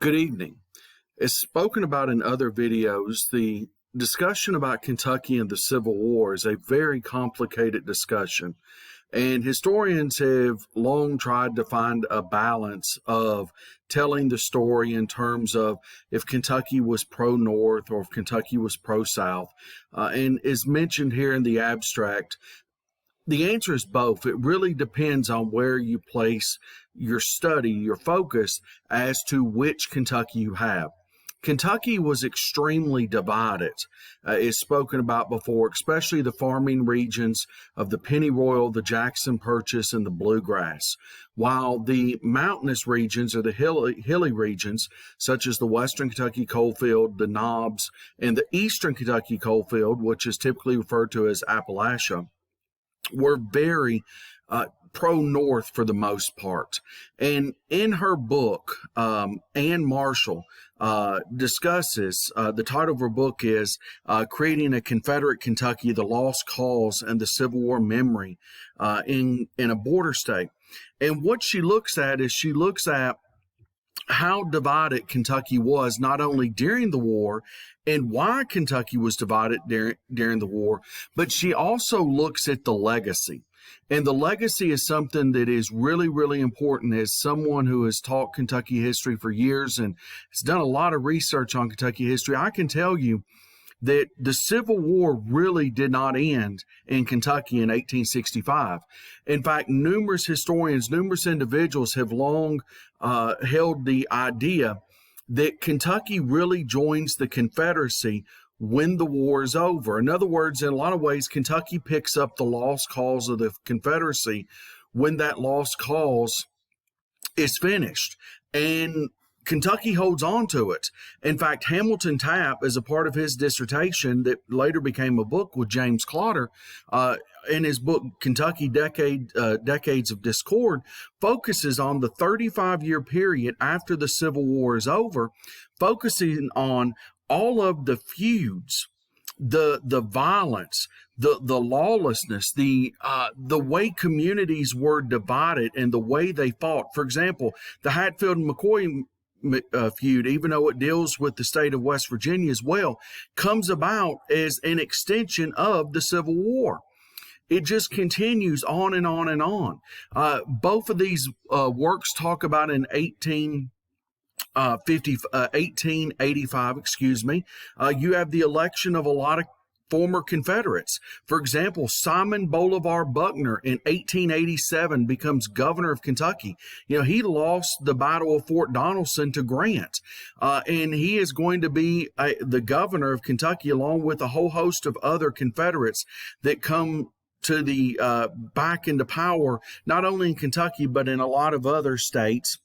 Good evening. As spoken about in other videos, the discussion about Kentucky and the Civil War is a very complicated discussion. And historians have long tried to find a balance of telling the story in terms of if Kentucky was pro-North or if Kentucky was pro-South. And as mentioned here in the abstract, the answer is both. It really depends on where you place your study, your focus, as to which Kentucky you have. Kentucky was extremely divided, as spoken about before, especially the farming regions of the Pennyroyal, the Jackson Purchase, and the Bluegrass, while the mountainous regions or the hilly regions, such as the Western Kentucky Coalfield, the Knobs, and the Eastern Kentucky Coalfield, which is typically referred to as Appalachia, were very pro-North for the most part. And in her book, Anne Marshall discusses, the title of her book is Creating a Confederate Kentucky, the Lost Cause and the Civil War Memory in a Border State. And what she looks at is she looks at how divided Kentucky was, not only during the war and why Kentucky was divided during the war, but she also looks at the legacy. And the legacy is something that is really, really important. As someone who has taught Kentucky history for years and has done a lot of research on Kentucky history, I can tell you that the Civil War really did not end in Kentucky in 1865. In fact, numerous historians, numerous individuals have long held the idea that Kentucky really joins the Confederacy when the war is over. In other words, in a lot of ways, Kentucky picks up the lost cause of the Confederacy when that lost cause is finished. And Kentucky holds on to it. In fact, Hamilton Tapp, as a part of his dissertation that later became a book with James Clotter, in his book Kentucky Decades of Discord, focuses on the 35-year period after the Civil War is over, focusing on all of the feuds, the violence, the lawlessness, the way communities were divided and the way they fought. For example, the Hatfield and McCoy feud, even though it deals with the state of West Virginia as well, comes about as an extension of the Civil War. It just continues on and on and on. Both of these works talk about in 1885, you have the election of a lot of former Confederates. For example, Simon Bolivar Buckner in 1887 becomes governor of Kentucky. He lost the Battle of Fort Donelson to Grant, and he is going to be the governor of Kentucky along with a whole host of other Confederates that come to the back into power, not only in Kentucky, but in a lot of other states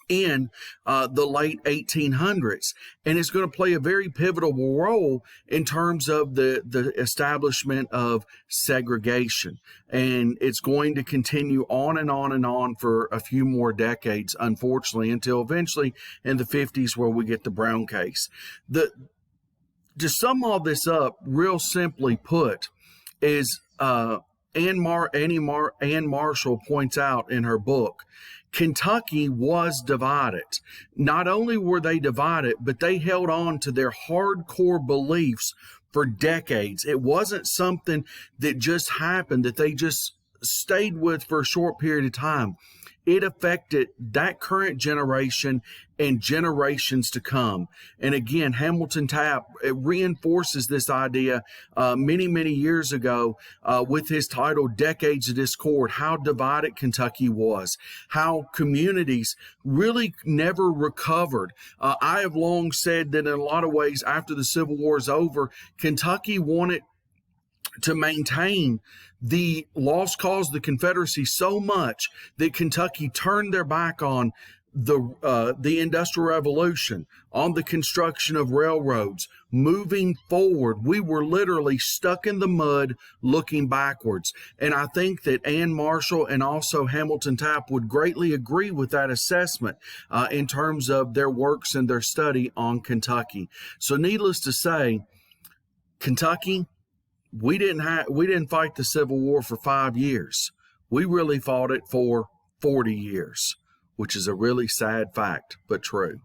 in the late 1800s, and it's going to play a very pivotal role in terms of the establishment of segregation. And it's going to continue on and on and on for a few more decades, unfortunately, until eventually in the 50s where we get the Brown case. To sum all this up, real simply put, is Anne Marshall points out in her book, Kentucky was divided. Not only were they divided, but they held on to their hardcore beliefs for decades. It wasn't something that just happened, that they just stayed with for a short period of time. It affected that current generation and generations to come. And again, Hamilton Tapp reinforces this idea many, many years ago with his title, Decades of Discord, how divided Kentucky was, how communities really never recovered. I have long said that in a lot of ways, after the Civil War is over, Kentucky wanted to maintain the lost cause of the Confederacy so much that Kentucky turned their back on the Industrial Revolution, on the construction of railroads. Moving forward, we were literally stuck in the mud looking backwards. And I think that Anne Marshall and also Hamilton Tapp would greatly agree with that assessment in terms of their works and their study on Kentucky. So needless to say, Kentucky, we didn't fight the Civil War for 5 years. We really fought it for 40 years, which is a really sad fact, but true.